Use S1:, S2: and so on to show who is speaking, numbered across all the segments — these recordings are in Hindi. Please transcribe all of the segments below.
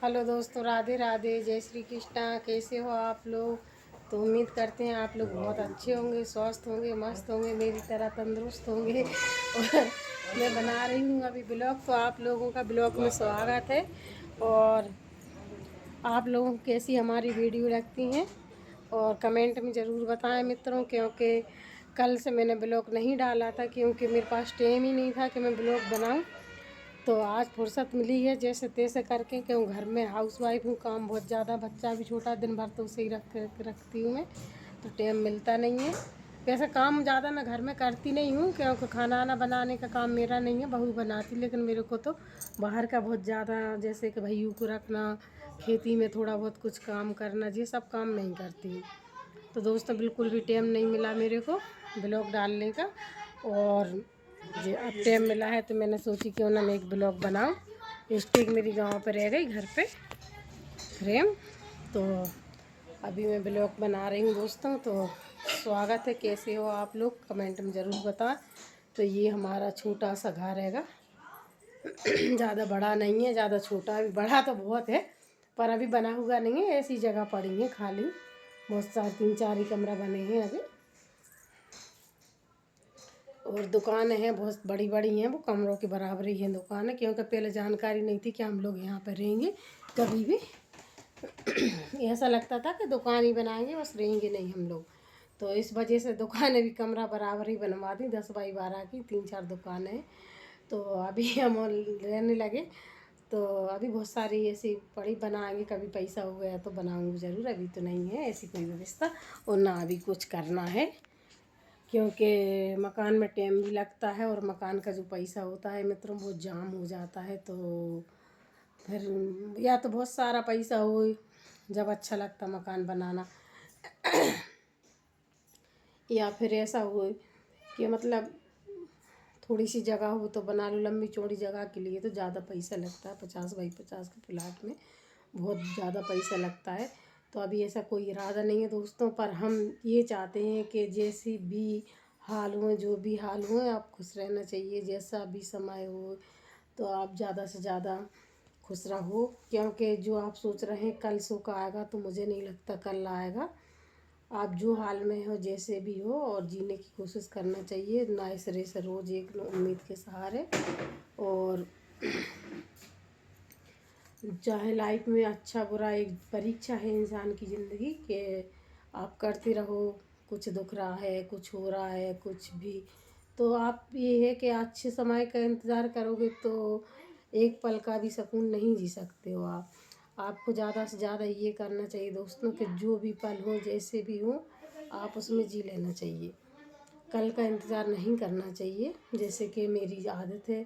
S1: हेलो दोस्तों, राधे राधे, जय श्री कृष्णा। कैसे हो आप लोग? तो उम्मीद करते हैं आप लोग बहुत अच्छे होंगे, स्वस्थ होंगे, मस्त होंगे, मेरी तरह तंदुरुस्त होंगे। और मैं बना रही हूँ अभी ब्लॉग, तो आप लोगों का ब्लॉग में स्वागत है। और आप लोगों को कैसी हमारी वीडियो लगती हैं और कमेंट में ज़रूर बताएं मित्रों, क्योंकि कल से मैंने ब्लॉग नहीं डाला था क्योंकि मेरे पास टाइम ही नहीं था कि मैं ब्लॉग बनाऊं। तो आज फुर्सत मिली है जैसे तैसे करके, क्यों घर में हाउस वाइफ हूँ, काम बहुत ज़्यादा, बच्चा भी छोटा, दिन भर तो उसे ही रखती हूँ मैं, तो टाइम मिलता नहीं है। वैसे काम ज़्यादा मैं घर में करती नहीं हूँ क्योंकि खाना वाना बनाने का काम मेरा नहीं है, बहू बनाती, लेकिन मेरे को तो बाहर का बहुत ज़्यादा, जैसे कि भैया को रखना, खेती में थोड़ा बहुत कुछ काम करना, ये सब काम मैं ही करती हूँ। तो दोस्तों बिल्कुल भी टाइम नहीं मिला मेरे को ब्लॉग डालने का, और जी अब टाइम मिला है तो मैंने सोची क्यों ना मैं एक ब्लॉग बनाऊं। स्टिक मेरी गांव पे रह गई घर पे फ्रेम, तो अभी मैं ब्लॉग बना रही हूँ दोस्तों। तो स्वागत है, कैसे हो आप लोग, कमेंट में ज़रूर बताएं। तो ये हमारा छोटा सा घर हैगा, ज़्यादा बड़ा नहीं है, ज़्यादा छोटा है, बड़ा तो बहुत है पर अभी बना हुआ नहीं है, ऐसी जगह पड़ी है खाली, बहुत सारे 3-4 ही कमरा बने हैं अभी। और दुकान है बहुत बड़ी बड़ी हैं, वो कमरों के बराबर ही हैं दुकान है, क्योंकि पहले जानकारी नहीं थी कि हम लोग यहाँ पर रहेंगे कभी भी। ऐसा लगता था कि दुकान ही बनाएंगे, बस रहेंगे नहीं हम लोग। तो इस वजह से दुकानें भी कमरा बराबर ही बनवा दी, 10 बाई 12 की 3-4 दुकानें हैं। तो अभी हम रहने लगे, तो अभी बहुत सारी ऐसी पड़ी, बनाएंगे कभी पैसा हो गया तो बनाऊंगी ज़रूर, अभी तो नहीं है ऐसी कोई व्यवस्था और ना अभी कुछ करना है, क्योंकि मकान में टाइम भी लगता है और मकान का जो पैसा होता है मित्रों बहुत जाम हो जाता है। तो फिर या तो बहुत सारा पैसा हो जब अच्छा लगता मकान बनाना, या फिर ऐसा हो कि मतलब थोड़ी सी जगह हो तो बना लो। लंबी चौड़ी जगह के लिए तो ज़्यादा पैसा लगता है, 50 बाई 50 के प्लाट में बहुत ज़्यादा पैसा लगता है। तो अभी ऐसा कोई इरादा नहीं है दोस्तों, पर हम ये चाहते हैं कि जैसी भी हाल हो, जो भी हाल हो, आप खुश रहना चाहिए, जैसा भी समय हो तो आप ज़्यादा से ज़्यादा खुश रहो, क्योंकि जो आप सोच रहे हैं कल सुख आएगा तो मुझे नहीं लगता कल आएगा। आप जो हाल में हो, जैसे भी हो, और जीने की कोशिश करना चाहिए, नए सिरे से रोज़ एक उम्मीद के सहारे। और चाहे लाइफ में अच्छा बुरा एक परीक्षा है इंसान की ज़िंदगी के, आप करते रहो, कुछ दुख रहा है, कुछ हो रहा है, कुछ भी, तो आप ये है कि अच्छे समय का इंतज़ार करोगे तो एक पल का भी सुकून नहीं जी सकते हो आप। आपको ज़्यादा से ज़्यादा ये करना चाहिए दोस्तों कि जो भी पल हो, जैसे भी हो, आप उसमें जी लेना चाहिए, कल का इंतज़ार नहीं करना चाहिए। जैसे कि मेरी आदत है,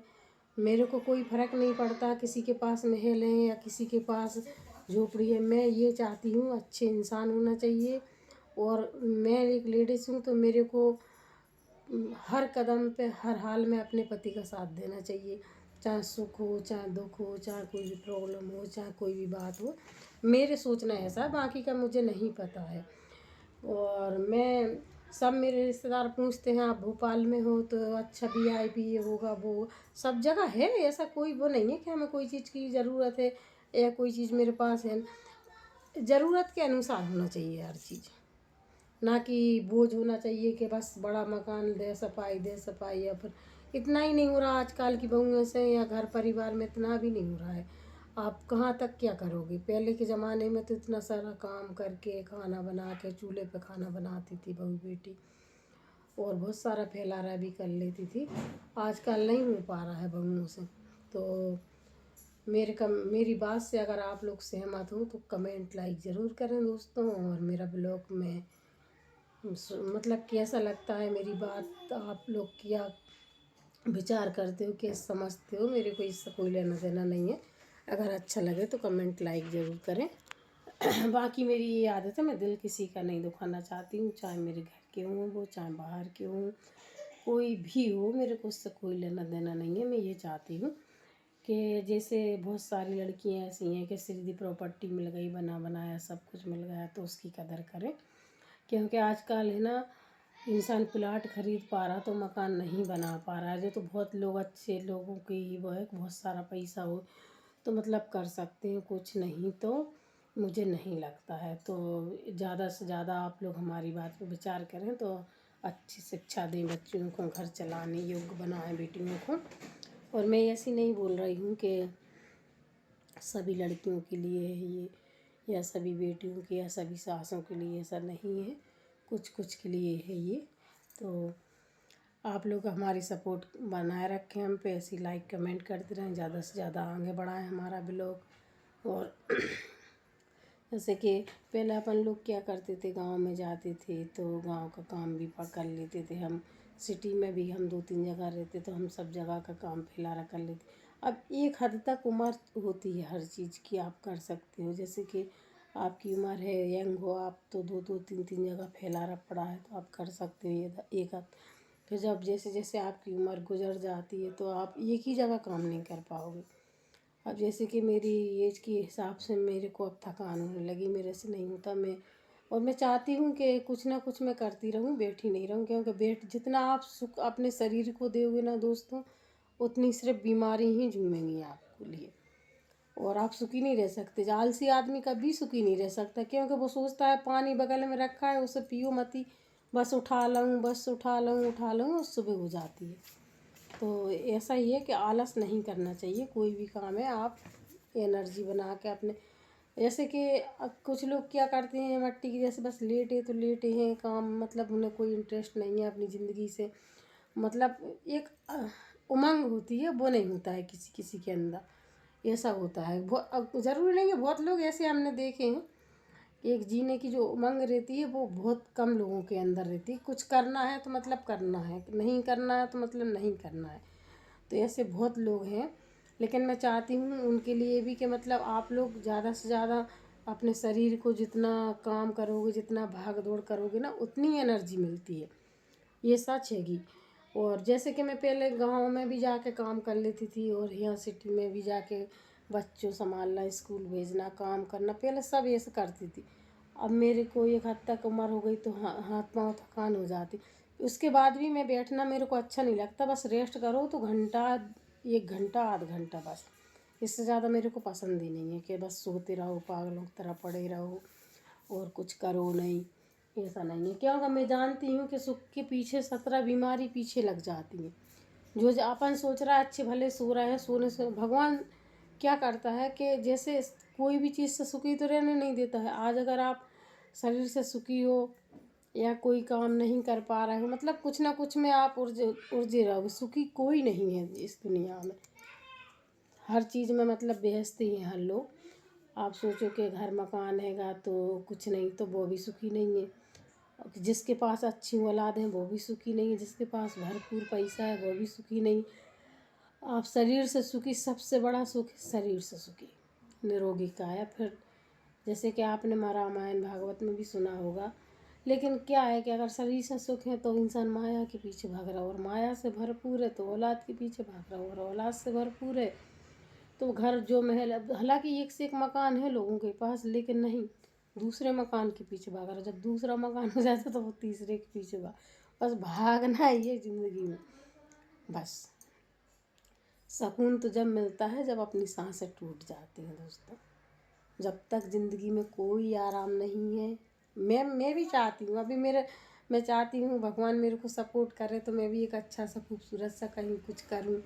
S1: मेरे को कोई फ़र्क नहीं पड़ता किसी के पास महल है या किसी के पास झोपड़ी है, मैं ये चाहती हूँ अच्छे इंसान होना चाहिए। और मैं एक लेडीज़ हूँ तो मेरे को हर कदम पे, हर हाल में अपने पति का साथ देना चाहिए, चाहे सुख हो, चाहे दुख हो, चाहे कोई भी प्रॉब्लम हो, चाहे कोई भी बात हो। मेरे सोचना ऐसा है, बाकी का मुझे नहीं पता है। और मैं, सब मेरे रिश्तेदार पूछते हैं आप भोपाल में हो तो अच्छा VIP ये होगा वो, सब जगह है, ऐसा कोई वो नहीं है कि हमें कोई चीज़ की ज़रूरत है या कोई चीज़ मेरे पास है। ज़रूरत के अनुसार होना चाहिए हर चीज़, ना कि बोझ होना चाहिए कि बस बड़ा मकान दे सफाई, या फिर इतना ही नहीं हो रहा आजकल की बहुओं से या घर परिवार में, इतना भी नहीं हो रहा है। आप कहाँ तक क्या करोगे? पहले के ज़माने में तो इतना सारा काम करके खाना बना के चूल्हे पे खाना बनाती थी बहू बेटी, और बहुत सारा फैलारा भी कर लेती थी, आजकल नहीं हो पा रहा है बहुओं से। तो मेरी बात से अगर आप लोग सहमत हो तो कमेंट लाइक ज़रूर करें दोस्तों, और मेरा ब्लॉग में मतलब कैसा लगता है मेरी बात, आप लोग क्या विचार करते हो, क्या समझते हो, मेरे को इससे कोई लेना देना नहीं है। अगर अच्छा लगे तो कमेंट लाइक ज़रूर करें। बाकी मेरी ये आदत है, मैं दिल किसी का नहीं दुखाना चाहती हूँ, चाहे मेरे घर के हों वो, चाहे बाहर के हों, कोई भी हो, मेरे को उससे कोई लेना देना नहीं है। मैं ये चाहती हूँ कि जैसे बहुत सारी लड़कियाँ ऐसी हैं कि सीधी प्रॉपर्टी मिल गई, बना बनाया सब कुछ मिल गया तो उसकी कदर करें, क्योंकि आजकल है ना, इंसान प्लाट खरीद पा रहा तो मकान नहीं बना पा रहा है। जो तो बहुत लोग, अच्छे लोगों की वो है, बहुत सारा पैसा हो तो मतलब कर सकते हैं, कुछ नहीं तो मुझे नहीं लगता है। तो ज़्यादा से ज़्यादा आप लोग हमारी बात पर विचार करें तो अच्छी शिक्षा दें बच्चियों को, घर चलाने योग्य बनाएं बेटियों को। और मैं ऐसी नहीं बोल रही हूँ कि सभी लड़कियों के लिए है ये, या सभी बेटियों के, या सभी सासों के लिए, ऐसा नहीं है, कुछ कुछ के लिए है ये। तो आप लोग हमारी सपोर्ट बनाए रखें हम पे, ऐसी लाइक कमेंट करते रहें, ज़्यादा से ज़्यादा आगे बढ़ाएं हमारा ब्लॉग। और जैसे कि पहले अपन लोग क्या करते थे, गांव में जाते थे तो गांव का काम भी कर लेते थे हम। सिटी में भी हम 2-3 जगह रहते तो हम सब जगह का काम फैलारा कर लेते। अब एक हद तक उम्र होती है हर चीज़ की, आप कर सकते हो। जैसे कि आपकी उम्र है, यंग हो आप, तो 2-2 3-3 जगह फैलारा पड़ा है तो आप कर सकते हो ये एक हद। फिर जब जैसे जैसे आपकी उम्र गुजर जाती है तो आप एक ही जगह काम नहीं कर पाओगे। अब जैसे कि मेरी एज के हिसाब से मेरे को अब थकान होने लगी, मेरे से नहीं होता। मैं चाहती हूँ कि कुछ ना कुछ मैं करती रहूँ, बैठी नहीं रहूँ। क्योंकि जितना आप सुख अपने शरीर को दोगे ना दोस्तों, उतनी सिर्फ बीमारी ही झूमेंगी आपके लिए। और आप सुखी नहीं रह सकते। आलसी आदमी कभी सुखी नहीं रह सकता, क्योंकि वो सोचता है पानी बगल में रखा है उसे पियो मती, बस उठा लूँ बस उठा लूँ उठा लूँ, और सुबह हो जाती है। तो ऐसा ही है कि आलस नहीं करना चाहिए, कोई भी काम है आप एनर्जी बना के अपने। जैसे कि अब कुछ लोग क्या करते हैं, मट्टी की जैसे बस लेटे तो लेटे हैं, काम मतलब उन्हें कोई इंटरेस्ट नहीं है अपनी ज़िंदगी से। मतलब एक उमंग होती है, वो नहीं होता है किसी किसी के अंदर, ऐसा होता है। ज़रूरी नहीं है, बहुत लोग ऐसे हमने देखे हैं, एक जीने की जो उमंग रहती है वो बहुत कम लोगों के अंदर रहती है। कुछ करना है तो मतलब करना है, नहीं करना है तो मतलब नहीं करना है। तो ऐसे बहुत लोग हैं। लेकिन मैं चाहती हूँ उनके लिए भी कि मतलब आप लोग ज़्यादा से ज़्यादा अपने शरीर को जितना काम करोगे, जितना भाग दौड़ करोगे ना, उतनी एनर्जी मिलती है, ये सच हैगी। और जैसे कि मैं पहले गांव में भी जाके काम कर लेती थी, और यहाँ सिटी में भी जाके बच्चों संभालना, स्कूल भेजना, काम करना, पहले सब ऐसे करती थी। अब मेरे को एक हद तक उम्र हो गई तो हाथ पाँव थकान हो जाती। उसके बाद भी मैं बैठना मेरे को अच्छा नहीं लगता, बस रेस्ट करो तो घंटा, 1 घंटा, आध घंटा बस, इससे ज़्यादा मेरे को पसंद ही नहीं है कि बस सोते रहो, पागलों की तरह पड़े रहो और कुछ करो नहीं। ऐसा नहीं है, क्योंकि मैं जानती हूँ कि सुख के पीछे 17 बीमारी पीछे लग जाती हैं। जो अपन सोच रहा है अच्छे भले सो रहा है, सोने से भगवान क्या करता है कि जैसे कोई भी चीज़ से सुखी तो रहने नहीं देता है। आज अगर आप शरीर से सुखी हो या कोई काम नहीं कर पा रहे हो, मतलब कुछ ना कुछ में आप उलझे रहोगे। सुखी कोई नहीं है इस दुनिया में, हर चीज़ में मतलब व्यस्त ही हैं हर लोग। आप सोचो कि घर मकान हैगा तो कुछ नहीं, तो वो भी सुखी नहीं है। जिसके पास अच्छी औलाद है वो भी सुखी नहीं है, जिसके पास भरपूर पैसा है वो भी सुखी नहीं। आप शरीर से सुखी, सबसे बड़ा सुख शरीर से सुखी, निरोगी काया। फिर जैसे कि आपने रामायण भागवत में भी सुना होगा। लेकिन क्या है कि अगर शरीर से सुख है तो इंसान माया के पीछे भाग रहा है, और माया से भरपूर है तो औलाद के पीछे भाग रहा है, और औलाद से भरपूर है तो घर जो महल, हालांकि एक से एक मकान है लोगों के पास, लेकिन नहीं, दूसरे मकान के पीछे भाग रहा है। जब दूसरा मकान हो जाता तो वो तीसरे के पीछे भाग, बस भागना ही है ज़िंदगी में। बस सुकून तो जब मिलता है जब अपनी सांसें टूट जाती हैं दोस्तों। जब तक ज़िंदगी में कोई आराम नहीं है, मैं भी चाहती हूँ, अभी मैं चाहती हूँ भगवान मेरे को सपोर्ट करे तो मैं भी एक अच्छा सा खूबसूरत सा कहीं कुछ करूँ,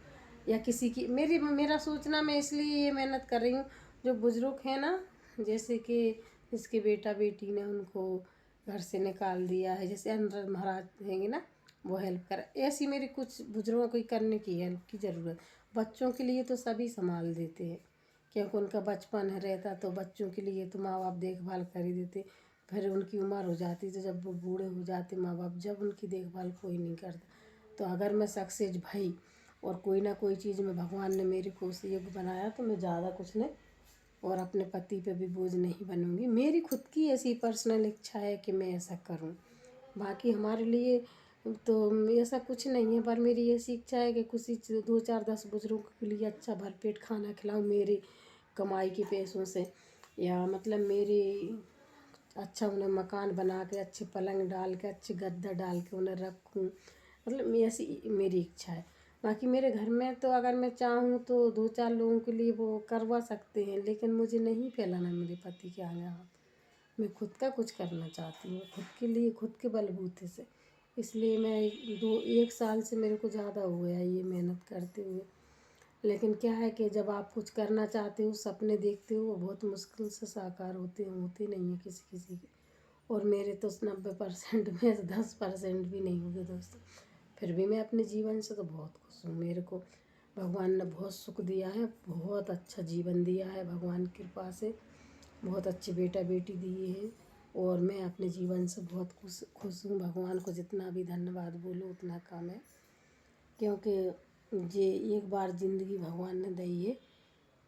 S1: या किसी की मेरा सोचना, मैं इसलिए ये मेहनत कर रही हूँ। जो बुज़ुर्ग हैं ना, जैसे कि जिसके बेटा बेटी ने उनको घर से निकाल दिया है, जैसे अनर महाराज हैंगे ना, वो हेल्प कर, ऐसी मेरी कुछ बुज़ुर्गों को करने की हेल्प की ज़रूरत। बच्चों के लिए तो सभी संभाल देते हैं, क्योंकि उनका बचपन है रहता, तो बच्चों के लिए तो माँ बाप देखभाल कर ही देते। फिर उनकी उम्र हो जाती तो जब वो बूढ़े हो जाते माँ बाप, जब उनकी देखभाल कोई नहीं करता। तो अगर मैं सक्सेस भई और कोई ना कोई चीज़ में भगवान ने मेरे को उस योग्य बनाया, तो मैं ज़्यादा कुछ नहीं, और अपने पति पे भी बोझ नहीं बनूंगी। मेरी खुद की ऐसी पर्सनल इच्छा है कि मैं ऐसा करूं। बाकी हमारे लिए तो ऐसा कुछ नहीं है, पर मेरी ऐसी इच्छा है कि कुछ 2-4-10 बुजुर्गों के लिए अच्छा भरपेट खाना खिलाऊं मेरी कमाई के पैसों से, या मतलब मेरी अच्छा उन्हें मकान बना के, अच्छे पलंग डाल के, अच्छे गद्दा डाल के उन्हें रखूं। मतलब ऐसी मेरी इच्छा है। बाकी मेरे घर में तो अगर मैं चाहूँ तो 2-4 लोगों के लिए वो करवा सकते हैं, लेकिन मुझे नहीं फैलाना मेरे पति के आगे हाथ। मैं खुद का कुछ करना चाहती हूँ, खुद के लिए, खुद के बलबूते से। इसलिए मैं 1 साल से मेरे को ज़्यादा हो गया ये मेहनत करते हुए। लेकिन क्या है कि जब आप कुछ करना चाहते हो, सपने देखते हो, वो बहुत मुश्किल से साकार होते हैं, होते नहीं हैं किसी किसी के। और मेरे तो 90% में से 10% भी नहीं हुए दोस्तों। फिर भी मैं अपने जीवन से तो बहुत खुश हूँ। मेरे को भगवान ने बहुत सुख दिया है, बहुत अच्छा जीवन दिया है भगवान की कृपा से। बहुत अच्छे बेटा बेटी दिए हैं और मैं अपने जीवन से बहुत खुश हूँ। भगवान को जितना भी धन्यवाद बोलो उतना कम है, क्योंकि ये एक बार ज़िंदगी भगवान ने दी है।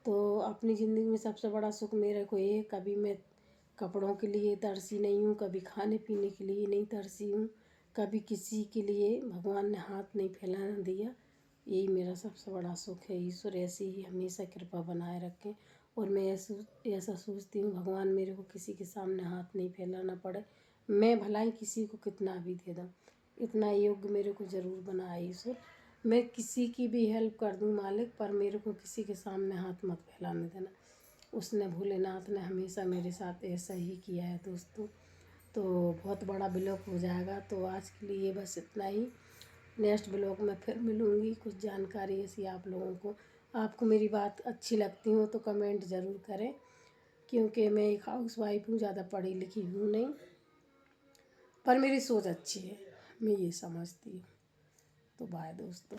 S1: तो अपनी ज़िंदगी में सबसे बड़ा सुख मेरे को ये, कभी मैं कपड़ों के लिए तरसी नहीं हूँ, कभी खाने पीने के लिए नहीं तरसी हूँ, कभी किसी के लिए भगवान ने हाथ नहीं फैलाना दिया। यही मेरा सबसे बड़ा सुख है। ईश्वर ऐसे ही हमेशा कृपा बनाए रखें। और मैं ऐसा सोचती हूँ भगवान मेरे को किसी के सामने हाथ नहीं फैलाना पड़े। मैं भलाई किसी को कितना भी दे दूँ, इतना योग्य मेरे को ज़रूर बनाए ईश्वर। मैं किसी की भी हेल्प कर दूँ मालिक, पर मेरे को किसी के सामने हाथ मत फैलाने देना। उसने, भोलेनाथ ने हमेशा मेरे साथ ऐसा ही किया है दोस्तों। तो बहुत बड़ा ब्लॉग हो जाएगा, तो आज के लिए बस इतना ही। नेक्स्ट ब्लॉग में फिर मिलूँगी, कुछ जानकारी ऐसी आप लोगों को। आपको मेरी बात अच्छी लगती हो तो कमेंट ज़रूर करें, क्योंकि मैं एक हाउस वाइफ हूँ, ज़्यादा पढ़ी लिखी हूँ नहीं, पर मेरी सोच अच्छी है, मैं ये समझती हूँ। तो बाय दोस्तों।